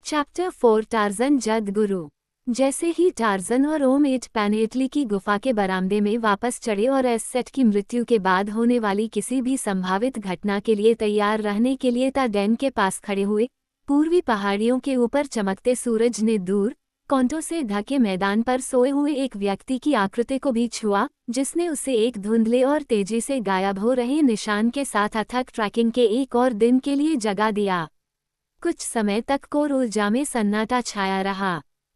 Chapter 4 torsion जद गुरु। जैसे ही torsion और ओम एट पैनेटली की गुफा के बरामदे में वापस चढ़े और एसेट की मृत्यु के बाद होने वाली किसी भी संभावित घटना के लिए तैयार रहने के लिए ताडेन के पास खड़े हुए, पूर्वी पहाड़ियों के ऊपर चमकते सूरज ने दूर कॉन्टो से ढके मैदान पर सोए हुए एक व्यक्ति की आकृति को भी छुआ, जिसने उसे एक धुंधले और तेजी से गायब हो रहे निशान के साथ अथक ट्रैकिंग के एक और दिन के लिए जगा दिया। कुछ समय तक कोरोलजा में सन्नाटा छाया रहा।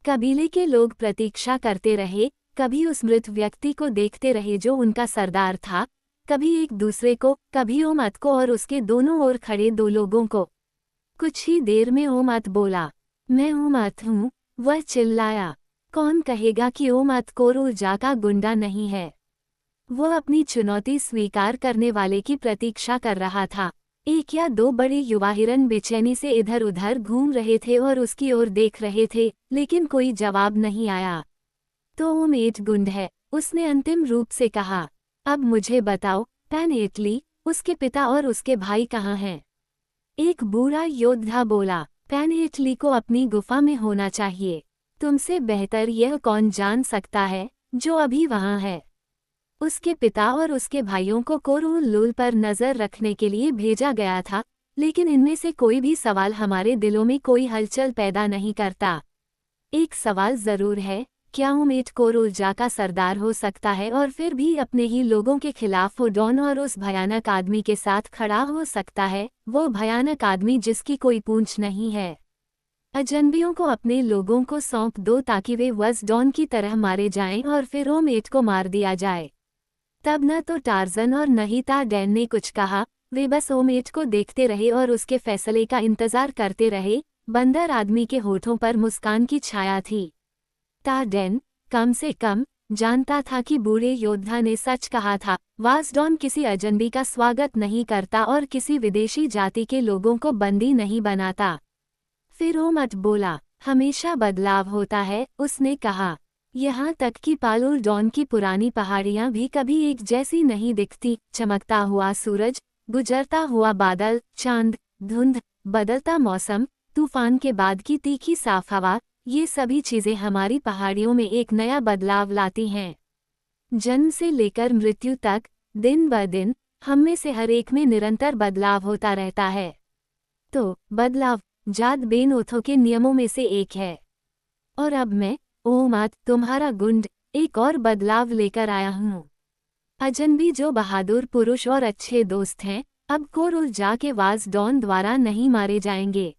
कबीले के लोग प्रतीक्षा करते रहे, कभी उस मृत व्यक्ति को देखते रहे जो उनका सरदार था, कभी एक दूसरे को, कभी ओमत को और उसके दोनों ओर खड़े दो लोगों को। कुछ ही देर में ओमत बोला, मैं ओमत हूँ। वह चिल्लाया, कौन कहेगा कि ओमत कोरोलजा का गुंडा नहीं है। वह अपनी चुनौती स्वीकार करने वाले की प्रतीक्षा कर रहा था। एक या दो बड़े युवा हिरन बेचैनी से इधर उधर घूम रहे थे और उसकी ओर देख रहे थे, लेकिन कोई जवाब नहीं आया। तो ओम एट गुंड है, उसने अंतिम रूप से कहा। अब मुझे बताओ, पैनेटली, उसके पिता और उसके भाई कहाँ हैं? एक बूढ़ा योद्धा बोला, पैनेटली को अपनी गुफा में होना चाहिए। तुमसे बेहतर यह कौन जान सकता है, जो अभी वहाँ है। उसके पिता और उसके भाइयों को कोरोलुल पर नजर रखने के लिए भेजा गया था, लेकिन इनमें से कोई भी सवाल हमारे दिलों में कोई हलचल पैदा नहीं करता। एक सवाल जरूर है, क्या ओमेट कोरोलजा का सरदार हो सकता है और फिर भी अपने ही लोगों के खिलाफ डॉन और उस भयानक आदमी के साथ खड़ा हो सकता है, वो भयानक आदमी जिसकी कोई पूंछ नहीं है। अजनबियों को अपने लोगों को सौंप दो ताकि वे वस डॉन की तरह मारे जाएं और फिर ओमेट को मार दिया जाए। तब न तो टार्जन और न ही ताडेन ने कुछ कहा, वे बस ओमेट को देखते रहे और उसके फैसले का इंतजार करते रहे। बंदर आदमी के होठों पर मुस्कान की छाया थी। ताडेन, कम से कम, जानता था कि बूढ़े योद्धा ने सच कहा था, वासडॉन किसी अजनबी का स्वागत नहीं करता और किसी विदेशी जाति के लोगों को बंदी नहीं बनाता। फिर ओमट बोला, हमेशा बदलाव होता है, उसने कहा। यहाँ तक कि पालुल डॉन की पुरानी पहाड़ियाँ भी कभी एक जैसी नहीं दिखती। चमकता हुआ सूरज, गुजरता हुआ बादल, चांद, धुंध, बदलता मौसम, तूफान के बाद की तीखी साफ हवा, ये सभी चीजें हमारी पहाड़ियों में एक नया बदलाव लाती हैं। जन्म से लेकर मृत्यु तक, दिन ब दिन, हम में से हर एक में निरंतर बदलाव होता रहता है। तो बदलाव जाद बेनोथो के नियमों में से एक है। और अब मैं, ओमत, तुम्हारा गुंड, एक और बदलाव लेकर आया हूँ। अजनबी जो बहादुर पुरुष और अच्छे दोस्त हैं, अब कोरोलजा के वासडॉन द्वारा नहीं मारे जाएंगे।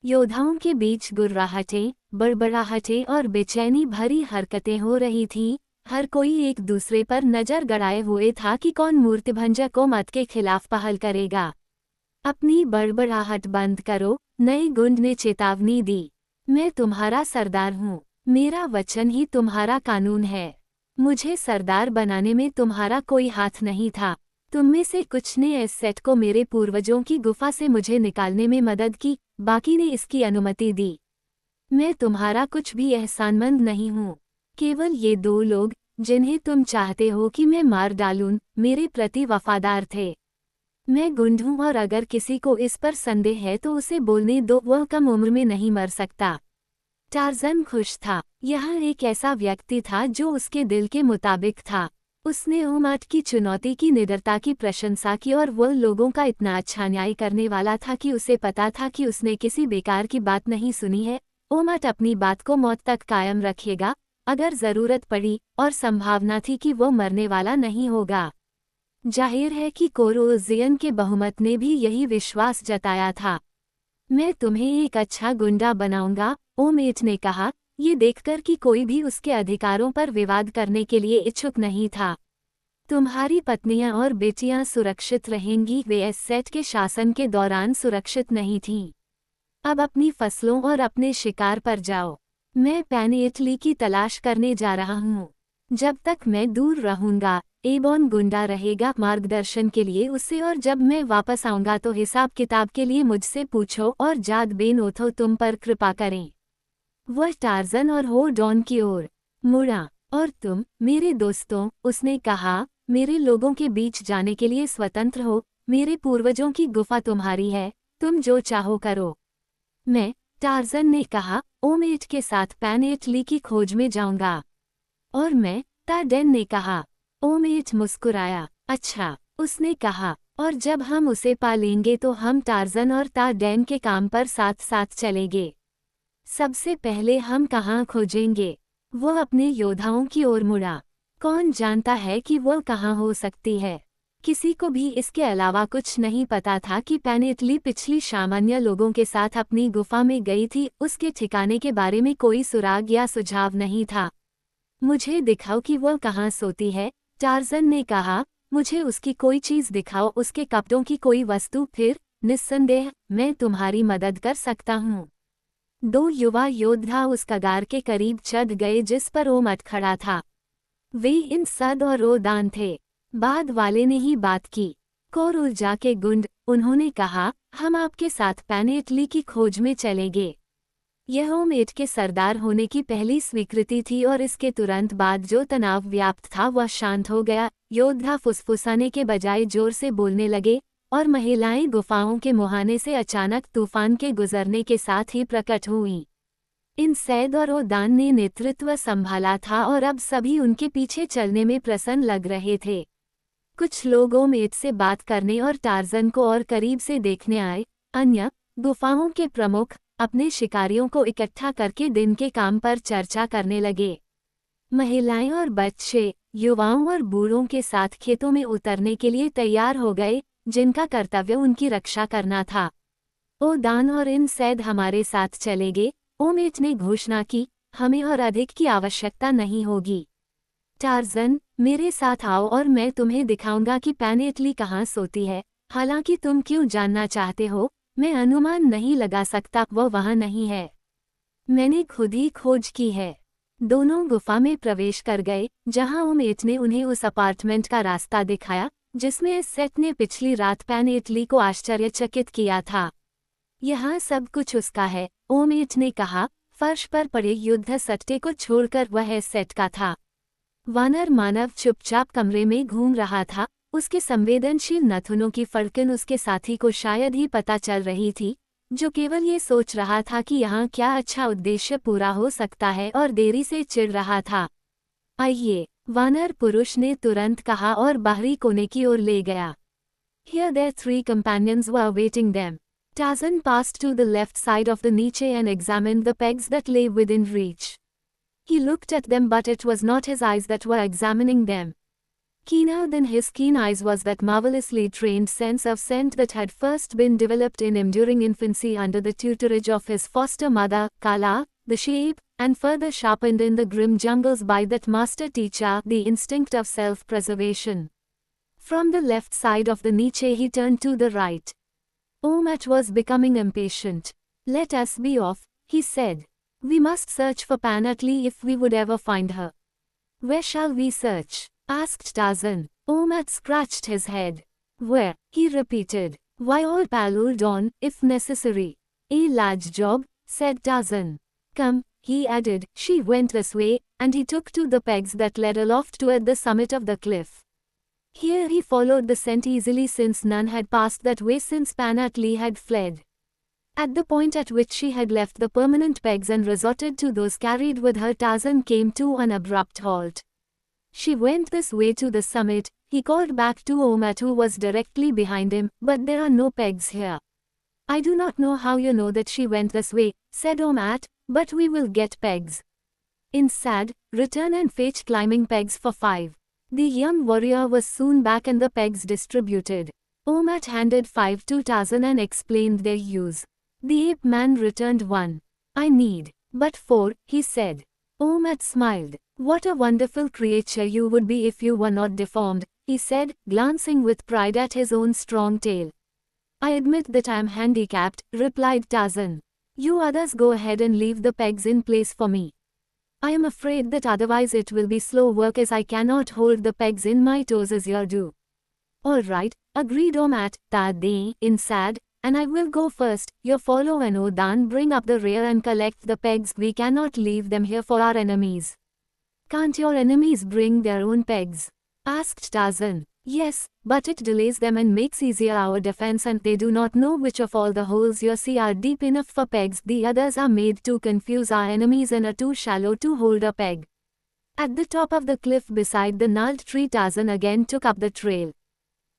योद्धाओं के बीच गुर्राहटें, बड़बड़ाहटें और बेचैनी भरी हरकतें हो रही थीं। हर कोई एक दूसरे पर नजर गड़ाए हुए था कि कौन मूर्तिभंजक ओमत के खिलाफ पहल करेगा। अपनी बड़बड़ाहट बंद करो, नए गुंड ने चेतावनी दी। मैं तुम्हारा सरदार हूँ, मेरा वचन ही तुम्हारा कानून है। मुझे सरदार बनाने में तुम्हारा कोई हाथ नहीं था। तुम में से कुछ ने एसेट को मेरे पूर्वजों की गुफा से मुझे निकालने में मदद की, बाकी ने इसकी अनुमति दी। मैं तुम्हारा कुछ भी एहसानमंद नहीं हूँ। केवल ये दो लोग, जिन्हें तुम चाहते हो कि मैं मार डालूं, मेरे प्रति वफादार थे। मैं गुंड हूँ और अगर किसी को इस पर संदेह है तो उसे बोलने दो, वह कम उम्र में नहीं मर सकता। टार्जन खुश था। यह एक ऐसा व्यक्ति था जो उसके दिल के मुताबिक था। उसने ओमट की चुनौती की निडरता की प्रशंसा की और वह लोगों का इतना अच्छा न्याय करने वाला था कि उसे पता था कि उसने किसी बेकार की बात नहीं सुनी है। ओमट अपनी बात को मौत तक कायम रखेगा, अगर जरूरत पड़ी, और संभावना थी कि वो मरने वाला नहीं होगा। जाहिर है कि कोरोजियन के बहुमत ने भी यही विश्वास जताया था। मैं तुम्हें एक अच्छा गुंडा बनाऊंगा, ओमेट ने कहा, ये देखकर कि कोई भी उसके अधिकारों पर विवाद करने के लिए इच्छुक नहीं था। तुम्हारी पत्नियां और बेटियां सुरक्षित रहेंगी, वे एसेट के शासन के दौरान सुरक्षित नहीं थीं। अब अपनी फसलों और अपने शिकार पर जाओ। मैं पैनेटली की तलाश करने जा रहा हूँ। जब तक मैं दूर रहूंगा, एबॉन गुंडा रहेगा मार्गदर्शन के लिए उससे, और जब मैं वापस आऊंगा तो हिसाब किताब के लिए मुझसे पूछो और जाद बेनोथो तुम पर कृपा करें। वह टार्जन और हो डॉन की ओर मुड़ा। और तुम, मेरे दोस्तों, उसने कहा, मेरे लोगों के बीच जाने के लिए स्वतंत्र हो। मेरे पूर्वजों की गुफा तुम्हारी है, तुम जो चाहो करो। मैं, टार्जन ने कहा, ओमेट के साथ पैनेटली की खोज में जाऊंगा। और मैं? ताडेन ने कहा। ओमेट मुस्कुराया। अच्छा, उसने कहा, और जब हम उसे पा लेंगे तो हम टार्जन और ताडेन के काम पर साथ साथ चलेंगे। सबसे पहले हम कहाँ खोजेंगे? वो अपने योद्धाओं की ओर मुड़ा। कौन जानता है कि वो कहाँ हो सकती है? किसी को भी इसके अलावा कुछ नहीं पता था कि पैनेटली पिछली सामान्य लोगों के साथ अपनी गुफा में गई थी। उसके ठिकाने के बारे में कोई सुराग या सुझाव नहीं था। मुझे दिखाओ कि वो कहाँ सोती है, टार्जन ने कहा। मुझे उसकी कोई चीज़ दिखाओ, उसके कपड़ों की कोई वस्तु। फिर निस्संदेह मैं तुम्हारी मदद कर सकता हूँ। दो युवा योद्धा उस कगार के करीब चढ़ गए जिस पर ओमट खड़ा था। वे इंसाद और ओदान थे। बाद वाले ने ही बात की। कोर ऊर्जा के गुंड, उन्होंने कहा, हम आपके साथ पैनेटली की खोज में चलेंगे। यह ओमेट के सरदार होने की पहली स्वीकृति थी और इसके तुरंत बाद जो तनाव व्याप्त था वह शांत हो गया। योद्धा फुसफुसाने के बजाय जोर से बोलने लगे और महिलाएं गुफाओं के मुहाने से अचानक तूफान के गुजरने के साथ ही प्रकट हुईं। इंसैद और ओदान ने नेतृत्व संभाला था और अब सभी उनके पीछे चलने में प्रसन्न लग रहे थे। कुछ लोग ओमेट से बात करने और टार्जन को और करीब से देखने आए। अन्य गुफाओं के प्रमुख अपने शिकारियों को इकट्ठा करके दिन के काम पर चर्चा करने लगे। महिलाएं और बच्चे युवाओं और बूढ़ों के साथ खेतों में उतरने के लिए तैयार हो गए, जिनका कर्तव्य उनकी रक्षा करना था। ओदान और इंसैद हमारे साथ चलेंगे, ओमेट ने घोषणा की। हमें और अधिक की आवश्यकता नहीं होगी। टार्जन, मेरे साथ आओ और मैं तुम्हें दिखाऊंगा कि पैनेटली कहाँ सोती है। हालांकि तुम क्यों जानना चाहते हो, मैं अनुमान नहीं लगा सकता। वो वहाँ नहीं है। मैंने खुद ही खोज की है। दोनों गुफा में प्रवेश कर गए, जहां ओमेट ने उन्हें उस अपार्टमेंट का रास्ता दिखाया जिसमें सेट ने पिछली रात पैनेटली को आश्चर्यचकित किया था। यहाँ सब कुछ उसका है, ओमेट ने कहा। फर्श पर पड़े युद्ध सट्टे को छोड़कर वह सेट का था। वानर मानव चुपचाप कमरे में घूम रहा था। उसके संवेदनशील नथुनों की फड़कन उसके साथी को शायद ही पता चल रही थी, जो केवल ये सोच रहा था कि यहाँ क्या अच्छा उद्देश्य पूरा हो सकता है और देरी से चिढ़ रहा था। आइए, वानर पुरुष ने तुरंत कहा और बाहरी कोने की ओर ले गया। Here their three companions were awaiting them. Tarzan passed to the left side of the niche and examined the pegs that lay within reach. He looked at them, but it was not his eyes that were examining them. Keener than his keen eyes was that marvelously trained sense of scent that had first been developed in him during infancy under the tutorage of his foster mother, Kala, the sheep, and further sharpened in the grim jungles by that master teacher, the instinct of self-preservation. From the left side of the niche he turned to the right. Omat was becoming impatient. Let us be off, he said. We must search for Panatli if we would ever find her. Where shall we search? Asked Tarzan. Omat scratched his head. Where? He repeated. Why all Palul Dawn, if necessary. A large job, said Tarzan. Come, he added. She went this way, and he took to the pegs that led aloft toward the summit of the cliff. Here he followed the scent easily, since none had passed that way since Panatli had fled. At the point at which she had left the permanent pegs and resorted to those carried with her, Tarzan came to an abrupt halt. She went this way to the summit, he called back to Omat, who was directly behind him, but there are no pegs here. I do not know how you know that she went this way, said Omat, but we will get pegs. Insad, return and fetch climbing pegs for 5. The young warrior was soon back and the pegs distributed. Omat handed 5 to Tarzan and explained their use. The ape man returned 1. I need but 4, he said. Omat smiled. What a wonderful creature you would be if you were not deformed, he said, glancing with pride at his own strong tail. I admit that I am handicapped, replied Tarzan. You others go ahead and leave the pegs in place for me. I am afraid that otherwise it will be slow work, as I cannot hold the pegs in my toes as you do. All right, agreed Omat, Tade, Insad, and I will go first. You follow and Odan bring up the rear and collect the pegs. We cannot leave them here for our enemies. Can't your enemies bring their own pegs? Asked Tarzan. Yes, but it delays them and makes easier our defense, and they do not know which of all the holes you see are deep enough for pegs. The others are made to confuse our enemies and are too shallow to hold a peg. At the top of the cliff beside the gnarled tree, Tarzan again took up the trail.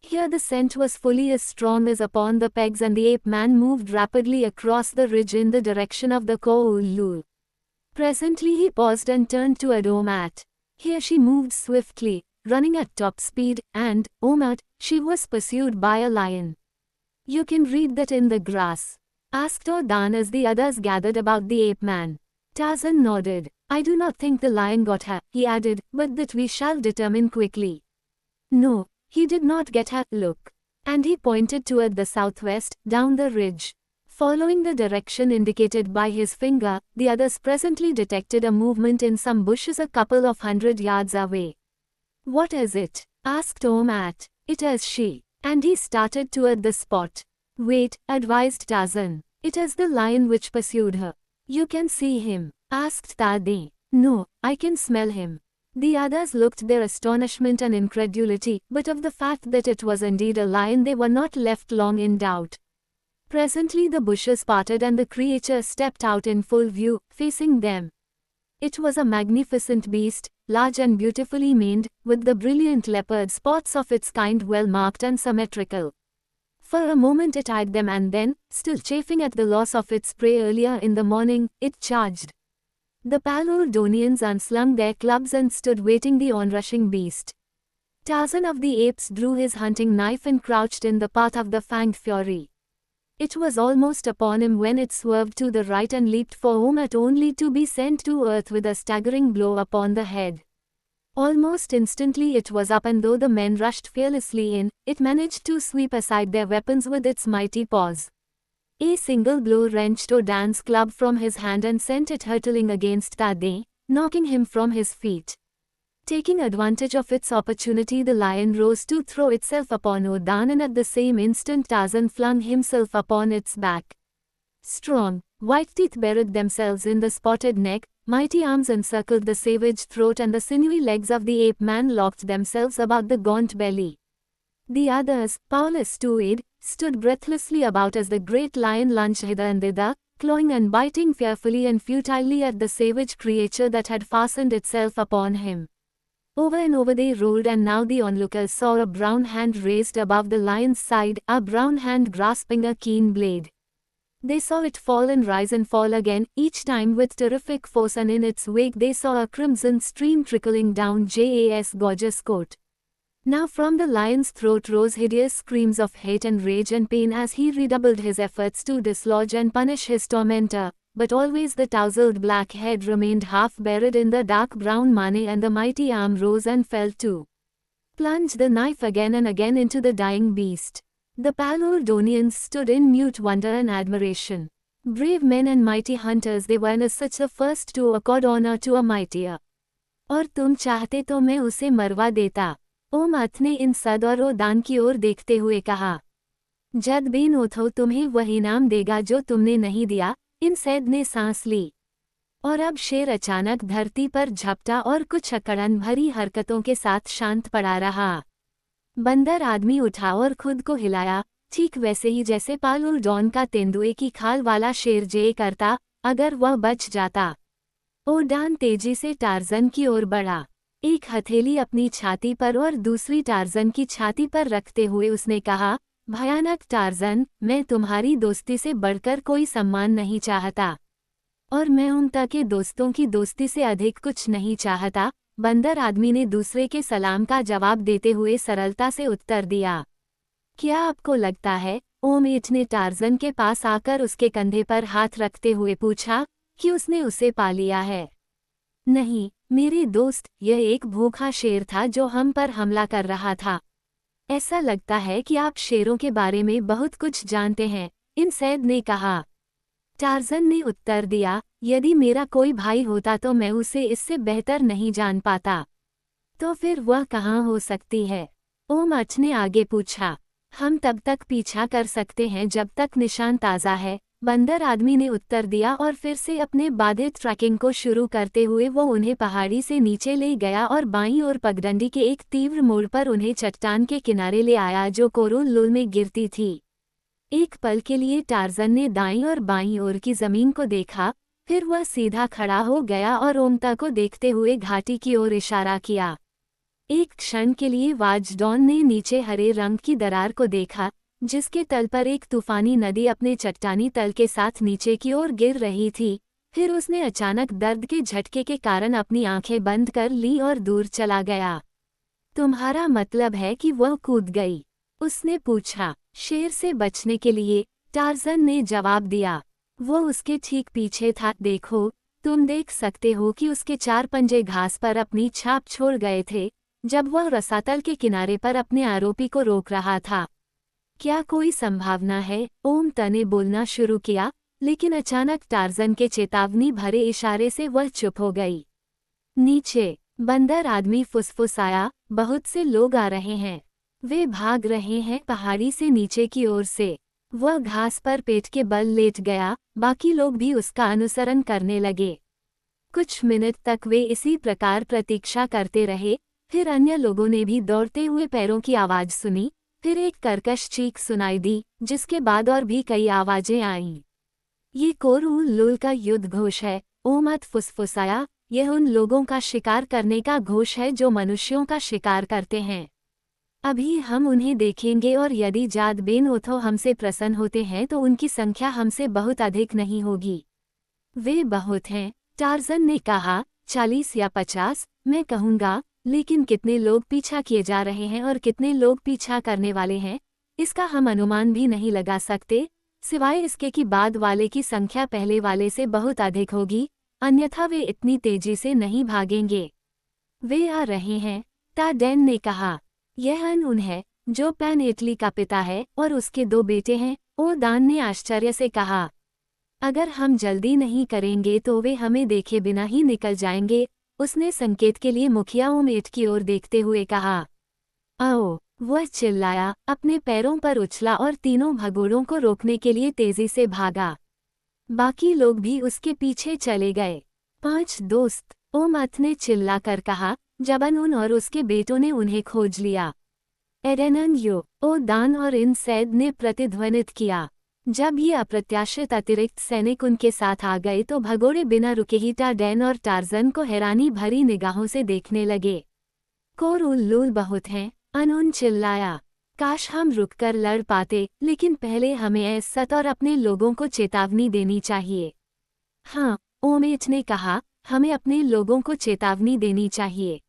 Here the scent was fully as strong as upon the pegs, and the ape-man moved rapidly across the ridge in the direction of the Ko'ulul. Presently he paused and turned to Omat. Here she moved swiftly, running at top speed, and, Omat, she was pursued by a lion. You can read that in the grass? Asked Ordan as the others gathered about the ape-man. Tarzan nodded. I do not think the lion got her, he added, but that we shall determine quickly. No, he did not get her, look. And he pointed toward the southwest, down the ridge. Following the direction indicated by his finger, the others presently detected a movement in some bushes a couple of 100 yards away. What is it? Asked Omat. It is she. And he started toward the spot. Wait, advised Tarzan. It is the lion which pursued her. You can see him? Asked Tade. No, I can smell him. The others looked their astonishment and incredulity, but of the fact that it was indeed a lion they were not left long in doubt. Presently the bushes parted and the creature stepped out in full view, facing them. It was a magnificent beast, large and beautifully maned, with the brilliant leopard spots of its kind well marked and symmetrical. For a moment it eyed them, and then, still chafing at the loss of its prey earlier in the morning, it charged. The Palordonians unslung their clubs and stood waiting the onrushing beast. Tarzan of the Apes drew his hunting knife and crouched in the path of the fanged fury. It was almost upon him when it swerved to the right and leaped for Omat, only to be sent to earth with a staggering blow upon the head. Almost instantly it was up, and though the men rushed fearlessly in, it managed to sweep aside their weapons with its mighty paws. A single blow wrenched Ordan's club from his hand and sent it hurtling against Tade, knocking him from his feet. Taking advantage of its opportunity, the lion rose to throw itself upon Ordan, and at the same instant Tarzan flung himself upon its back. Strong, white teeth buried themselves in the spotted neck, mighty arms encircled the savage throat, and the sinewy legs of the ape-man locked themselves about the gaunt belly. The others, powerless to aid, stood breathlessly about as the great lion lunged hither and thither, clawing and biting fearfully and futilely at the savage creature that had fastened itself upon him. Over and over they rolled, and now the onlookers saw a brown hand raised above the lion's side, a brown hand grasping a keen blade. They saw it fall and rise and fall again, each time with terrific force, and in its wake they saw a crimson stream trickling down Jas' gorgeous coat. Now from the lion's throat rose hideous screams of hate and rage and pain as he redoubled his efforts to dislodge and punish his tormentor, but always the tousled black head remained half buried in the dark brown mane, and the mighty arm rose and fell to plunge the knife again and again into the dying beast. The Palordonians stood in mute wonder and admiration. Brave men and mighty hunters they were, and as such the first to accord honor to a mightier. और तुम चाहते तो मैं उसे मरवा देता, ओमत ने इन सद और ओदान की ओर देखते हुए कहा। जद बेन ओथो तुम्हें वही नाम देगा जो तुमने नहीं दिया, इन सैद ने सांस ली। और अब शेर अचानक धरती पर झपटा और कुछ अकड़न भरी हरकतों के साथ शांत पड़ा रहा। बंदर आदमी उठा और खुद को हिलाया, ठीक वैसे ही जैसे पालुरडॉन का तेंदुए की खाल वाला शेर जे करता, अगर वह बच जाता। ओडान तेजी से टार्जन की ओर बढ़ा। एक हथेली अपनी छाती पर और दूसरी टार्जन की छाती पर रखते हुए उसने कहा, भयानक टार्जन, मैं तुम्हारी दोस्ती से बढ़कर कोई सम्मान नहीं चाहता। और मैं उम्ता के दोस्तों की दोस्ती से अधिक कुछ नहीं चाहता। बंदर आदमी ने दूसरे के सलाम का जवाब देते हुए सरलता से उत्तर दिया। क्या आपको लगता है? ओमेट ने टार्जन के पास आकर उसके कंधे पर हाथ रखते हुए पूछा, कि उसने उसे पा लिया है? नहीं, मेरे दोस्त, यह एक भूखा शेर था जो हम पर हमला कर रहा था। ऐसा लगता है कि आप शेरों के बारे में बहुत कुछ जानते हैं, इन सैद ने कहा। टार्जन ने उत्तर दिया, यदि मेरा कोई भाई होता तो मैं उसे इससे बेहतर नहीं जान पाता। तो फिर वह कहाँ हो सकती है? ओमट ने आगे पूछा। हम तब तक पीछा कर सकते हैं जब तक निशान ताज़ा है, बंदर आदमी ने उत्तर दिया और फिर से अपने बाधित ट्रैकिंग को शुरू करते हुए वो उन्हें पहाड़ी से नीचे ले गया और बाईं ओर पगडंडी के एक तीव्र मोड़ पर उन्हें चट्टान के किनारे ले आया जो कोरोल लूल में गिरती थी। एक पल के लिए टार्जन ने दाईं और बाईं ओर की जमीन को देखा, फिर वह सीधा खड़ा हो गया और ओमता को देखते हुए घाटी की ओर इशारा किया। एक क्षण के लिए वाजडॉन ने नीचे हरे रंग की दरार को देखा, जिसके तल पर एक तूफानी नदी अपने चट्टानी तल के साथ नीचे की ओर गिर रही थी। फिर उसने अचानक दर्द के झटके के कारण अपनी आंखें बंद कर ली और दूर चला गया। तुम्हारा मतलब है कि वह कूद गई? उसने पूछा। शेर से बचने के लिए, टार्जन ने जवाब दिया। वो उसके ठीक पीछे था। देखो, तुम देख सकते हो कि उसके 4 पंजे घास पर अपनी छाप छोड़ गए थे जब वह रसातल के किनारे पर अपने आरोपी को रोक रहा था। क्या कोई संभावना है? ओमता ने बोलना शुरू किया, लेकिन अचानक टार्जन के चेतावनी भरे इशारे से वह चुप हो गई। नीचे, बंदर आदमी फुसफुसाया, बहुत से लोग आ रहे हैं। वे भाग रहे हैं पहाड़ी से नीचे की ओर से। वह घास पर पेट के बल लेट गया, बाकी लोग भी उसका अनुसरण करने लगे। कुछ मिनट तक वे इसी प्रकार प्रतीक्षा करते रहे, फिर अन्य लोगों ने भी दौड़ते हुए पैरों की आवाज़ सुनी, फिर एक कर्कश चीख सुनाई दी, जिसके बाद और भी कई आवाज़ें आईं। ये कोरोल लूल का युद्ध घोष है, ओमत फुसफुसाया। यह उन लोगों का शिकार करने का घोष है जो मनुष्यों का शिकार करते हैं। अभी हम उन्हें देखेंगे और यदि जादबेन ओथो हमसे प्रसन्न होते हैं तो उनकी संख्या हमसे बहुत अधिक नहीं होगी। वे बहुत हैं, टार्जन ने कहा। 40 या 50, मैं कहूँगा, लेकिन कितने लोग पीछा किए जा रहे हैं और कितने लोग पीछा करने वाले हैं, इसका हम अनुमान भी नहीं लगा सकते, सिवाय इसके कि बाद वाले की संख्या पहले वाले से बहुत अधिक होगी, अन्यथा वे इतनी तेजी से नहीं भागेंगे। वे आ रहे हैं, टाडेन ने कहा। यह अनउन है, जो पैन इटली का पिता है, और उसके 2 बेटे हैं, ओदान ने आश्चर्य से कहा। अगर हम जल्दी नहीं करेंगे तो वे हमें देखे बिना ही निकल जाएंगे, उसने संकेत के लिए मुखिया ओमेट की ओर देखते हुए कहा। आओ, वह चिल्लाया, अपने पैरों पर उछला और तीनों भगोड़ों को रोकने के लिए तेजी से भागा। बाकी लोग भी उसके पीछे चले गए। 5 दोस्त, ओमत ने चिल्लाकर कहा, जब अनउन और उसके बेटों ने उन्हें खोज लिया। एडेनन यो, ओदान और इनसैद ने प्रतिध्वनित किया। जब ये अप्रत्याशित अतिरिक्त सैनिक उनके साथ आ गए तो भगोड़े बिना रुके ही टाडेन और टार्जन को हैरानी भरी निगाहों से देखने लगे। कोरोल लूल बहुत हैं, अनउन चिल्लाया। काश हम रुककर लड़ पाते, लेकिन पहले हमें एसत और अपने लोगों को चेतावनी देनी चाहिए। हाँ, ओमेट ने कहा, हमें अपने लोगों को चेतावनी देनी चाहिए।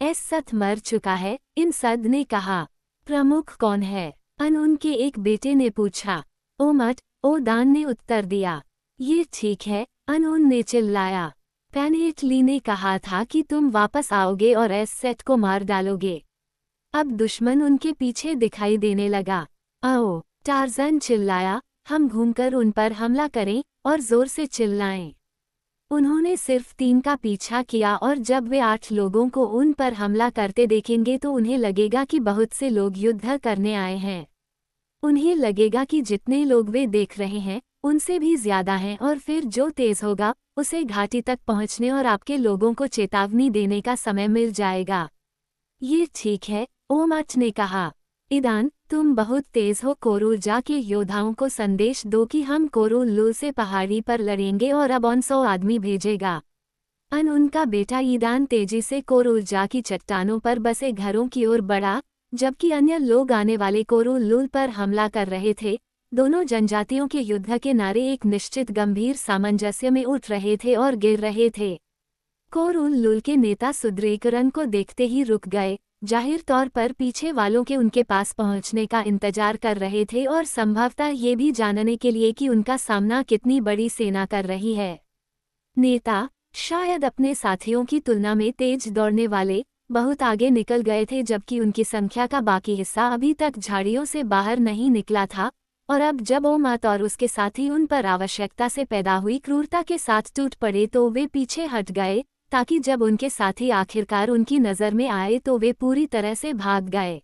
एसत मर चुका है, इनसद ने कहा। प्रमुख कौन है? अनउन के एक बेटे ने पूछा। ओमट, ओदान ने उत्तर दिया। ये ठीक है, अनउन ने चिल्लाया। पैनेटली ने कहा था कि तुम वापस आओगे और एससेट को मार डालोगे। अब दुश्मन उनके पीछे दिखाई देने लगा। आओ, टार्जन चिल्लाया, हम घूमकर उन पर हमला करें और जोर से चिल्लाएं। उन्होंने सिर्फ 3 का पीछा किया और जब वे 8 लोगों को उन पर हमला करते देखेंगे तो उन्हें लगेगा कि बहुत से लोग युद्ध करने आए हैं। उन्हें लगेगा कि जितने लोग वे देख रहे हैं, उनसे भी ज्यादा हैं और फिर जो तेज होगा, उसे घाटी तक पहुंचने और आपके लोगों को चेतावनी देने का समय मिल जाएगा। ये ठीक है, ओमट ने कहा। ईदान, तुम बहुत तेज हो। कोरोल जा के योद्धाओं को संदेश दो कि हम कोरोल लूल से पहाड़ी पर लड़ेंगे और अब 100 आदमी भेजेगा। उनका बेटा ईदान तेजी से कोरोल जा की चट्टानों पर बसे घरों की ओर बढ़ा, जबकि अन्य लोग आने वाले कोरोल लूल पर हमला कर रहे थे। दोनों जनजातियों के युद्ध के नारे एक निश्चित गंभीर सामंजस्य में उठ रहे थे और गिर रहे थे। कोरोल लूल के नेता सुद्रेकरन को देखते ही रुक गए, जाहिर तौर पर पीछे वालों के उनके पास पहुंचने का इंतजार कर रहे थे और संभवतः ये भी जानने के लिए कि उनका सामना कितनी बड़ी सेना कर रही है। नेता, शायद अपने साथियों की तुलना में तेज दौड़ने वाले, बहुत आगे निकल गए थे जबकि उनकी संख्या का बाकी हिस्सा अभी तक झाड़ियों से बाहर नहीं निकला था, और अब जब ओमत और उसके साथी उन पर आवश्यकता से पैदा हुई क्रूरता के साथ टूट पड़े तो वे पीछे हट गए, ताकि जब उनके साथी आखिरकार उनकी नज़र में आए तो वे पूरी तरह से भाग गए।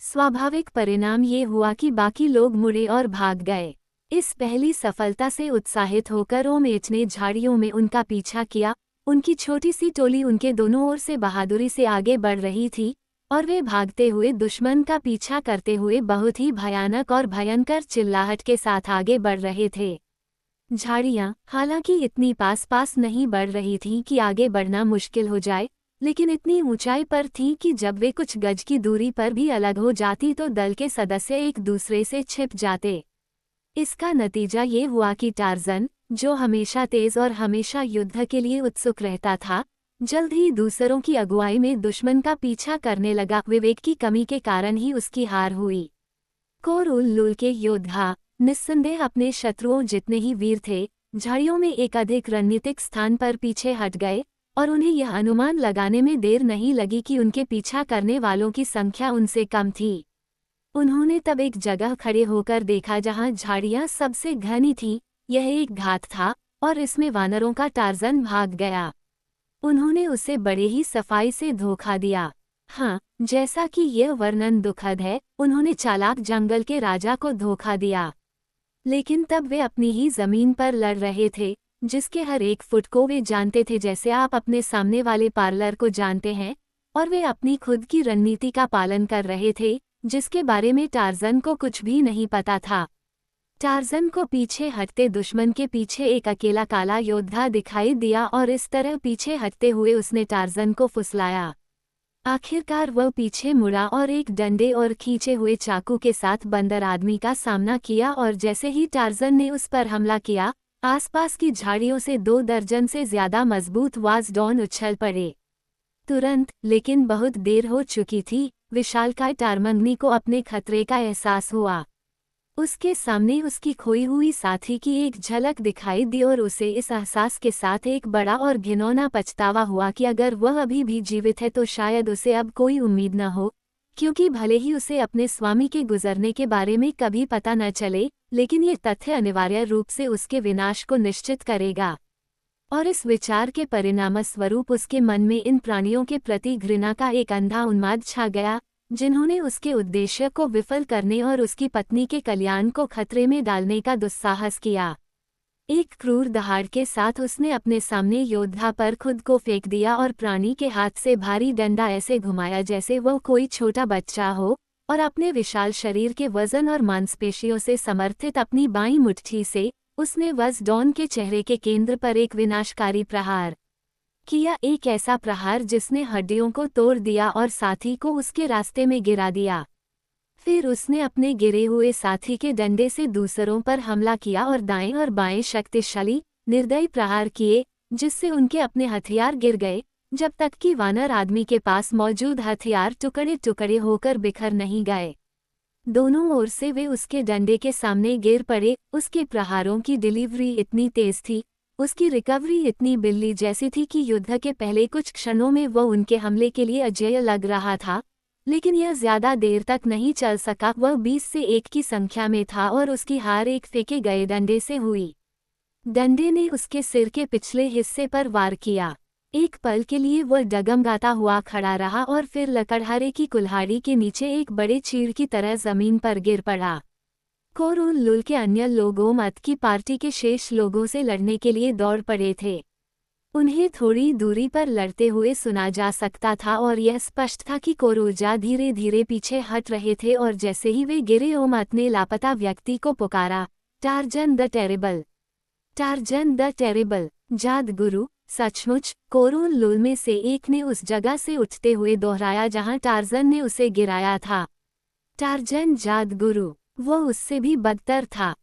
स्वाभाविक परिणाम ये हुआ कि बाकी लोग मुड़े और भाग गए। इस पहली सफलता से उत्साहित होकर ओम एट ने झाड़ियों में उनका पीछा किया। उनकी छोटी सी टोली उनके दोनों ओर से बहादुरी से आगे बढ़ रही थी और वे भागते हुए दुश्मन का पीछा करते हुए बहुत ही भयानक और भयंकर चिल्लाहट के साथ आगे बढ़ रहे थे। झाड़ियां हालांकि इतनी पास पास नहीं बढ़ रही थीं कि आगे बढ़ना मुश्किल हो जाए, लेकिन इतनी ऊंचाई पर थीं कि जब वे कुछ गज की दूरी पर भी अलग हो जाती तो दल के सदस्य एक दूसरे से छिप जाते। इसका नतीजा ये हुआ कि टार्ज़न, जो हमेशा तेज और हमेशा युद्ध के लिए उत्सुक रहता था, जल्द ही दूसरों की अगुवाई में दुश्मन का पीछा करने लगा। विवेक की कमी के कारण ही उसकी हार हुई। कोर-उल-लुल के योद्धा निस्संदेह अपने शत्रुओं जितने ही वीर थे, झाड़ियों में एक अधिक रणनीतिक स्थान पर पीछे हट गए और उन्हें यह अनुमान लगाने में देर नहीं लगी कि उनके पीछा करने वालों की संख्या उनसे कम थी। उन्होंने तब एक जगह खड़े होकर देखा जहां झाड़ियां सबसे घनी थीं। यह एक घात था और इसमें वानरों का टार्ज़न भाग गया। उन्होंने उसे बड़े ही सफाई से धोखा दिया। हाँ, जैसा कि यह वर्णन दुखद है, उन्होंने चालाक जंगल के राजा को धोखा दिया। लेकिन तब वे अपनी ही जमीन पर लड़ रहे थे, जिसके हर एक फुट को वे जानते थे जैसे आप अपने सामने वाले पार्लर को जानते हैं, और वे अपनी खुद की रणनीति का पालन कर रहे थे, जिसके बारे में टार्ज़न को कुछ भी नहीं पता था। टार्ज़न को पीछे हटते दुश्मन के पीछे एक अकेला काला योद्धा दिखाई दिया और इस तरह पीछे हटते हुए उसने टार्ज़न को फुसलाया। आखिरकार वह पीछे मुड़ा और एक डंडे और खींचे हुए चाकू के साथ बंदर आदमी का सामना किया और जैसे ही टार्ज़न ने उस पर हमला किया, आसपास की झाड़ियों से 2 दर्जन से ज्यादा मजबूत वाज़डॉन उछल पड़े। तुरंत, लेकिन बहुत देर हो चुकी थी, विशालकाय टारमंगनी को अपने खतरे का एहसास हुआ। उसके सामने उसकी खोई हुई साथी की एक झलक दिखाई दी और उसे इस एहसास के साथ एक बड़ा और घिनौना पछतावा हुआ कि अगर वह अभी भी जीवित है तो शायद उसे अब कोई उम्मीद न हो, क्योंकि भले ही उसे अपने स्वामी के गुजरने के बारे में कभी पता न चले, लेकिन ये तथ्य अनिवार्य रूप से उसके विनाश को निश्चित करेगा। और इस विचार के परिणामस्वरूप उसके मन में इन प्राणियों के प्रति घृणा का एक अंधा उन्माद छा गया, जिन्होंने उसके उद्देश्य को विफल करने और उसकी पत्नी के कल्याण को खतरे में डालने का दुस्साहस किया। एक क्रूर दहाड़ के साथ उसने अपने सामने योद्धा पर खुद को फेंक दिया और प्राणी के हाथ से भारी डंडा ऐसे घुमाया जैसे वह कोई छोटा बच्चा हो, और अपने विशाल शरीर के वजन और मांसपेशियों से समर्थित अपनी बाईं मुट्ठी से उसने वाज़डॉन के चेहरे के केंद्र पर एक विनाशकारी प्रहार किया, एक ऐसा प्रहार जिसने हड्डियों को तोड़ दिया और साथी को उसके रास्ते में गिरा दिया। फिर उसने अपने गिरे हुए साथी के डंडे से दूसरों पर हमला किया और दाएं और बाएं शक्तिशाली, निर्दयी प्रहार किए, जिससे उनके अपने हथियार गिर गए, जब तक कि वानर आदमी के पास मौजूद हथियार टुकड़े टुकड़े होकर बिखर नहीं गए। दोनों ओर से वे उसके डंडे के सामने गिर पड़े। उसके प्रहारों की डिलीवरी इतनी तेज थी, उसकी रिकवरी इतनी बिल्ली जैसी थी कि युद्ध के पहले कुछ क्षणों में वह उनके हमले के लिए अजेय लग रहा था, लेकिन यह ज्यादा देर तक नहीं चल सका। वह 20 से 1 की संख्या में था और उसकी हार एक फेंके गए डंडे से हुई। डंडे ने उसके सिर के पिछले हिस्से पर वार किया। एक पल के लिए वह डगमगाता हुआ खड़ा रहा और फिर लकड़हारे की कुल्हाड़ी के नीचे एक बड़े चीड़ की तरह जमीन पर गिर पड़ा। कोर-उल-लुल के अन्य लोगों मत की पार्टी के शेष लोगों से लड़ने के लिए दौड़ पड़े थे। उन्हें थोड़ी दूरी पर लड़ते हुए सुना जा सकता था और यह स्पष्ट था कि कोरोजा धीरे धीरे पीछे हट रहे थे और जैसे ही वे गिरे ओमत ने लापता व्यक्ति को पुकारा, Tarzan the terrible, Tarzan the terrible. जादगुरु, सचमुच, कोर-उल-लुल में से एक ने उस जगह से उठते हुए दोहराया जहां टार्जन ने उसे गिराया था। टार्जन जादगुरु, वो उससे भी बदतर था।